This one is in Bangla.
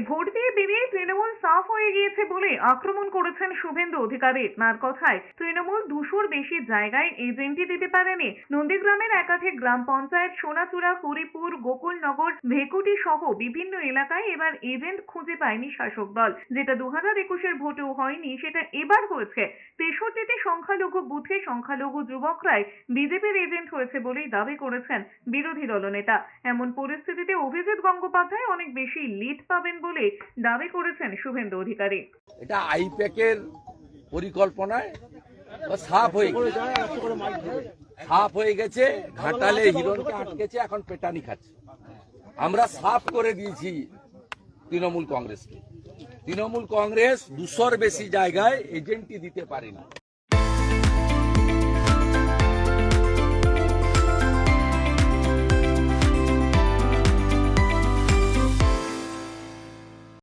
ভোট দিয়ে বেরিয়ে তৃণমূল সাফ হয়ে গিয়েছে বলে আক্রমণ করেছেন শুভেন্দু অধিকারী। তার কথায় তৃণমূল 200-র বেশি জায়গায় এজেন্টই দিতে পারেনি। নন্দীগ্রামের একাধিক গ্রাম পঞ্চায়েত, সোনাচূড়া, হরিপুর, গোকুলনগর, ভেকুটি সহ বিভিন্ন এলাকায় এবার এজেন্ট খুঁজে পায়নি শাসক দল। যেটা 2021-এর ভোটেও হয়নি, সেটা এবার হয়েছে। 63টি সংখ্যালঘু বুথে সংখ্যালঘু যুবকরাই বিজেপির এজেন্ট হয়েছে বলেই দাবি করেছেন বিরোধী দলনেতা। এমন পরিস্থিতিতে অভিজিৎ গঙ্গোপাধ্যায় অনেক বেশি লিড পাবেন বলে দাবি করেছেন শুভেন্দু অধিকারী। এটা আইপ্যাকের পরিকল্পনায় সাফ হয়ে গেছে। ঘাটালে হিরণকে আটকেছে, এখন পেটানি খাচ্ছে। আমরা সাফ করে দিয়েছি তৃণমূল কংগ্রেসকে। তৃণমূল কংগ্রেস 200-র বেশি জায়গায় এজেন্টই দিতে পারেনি।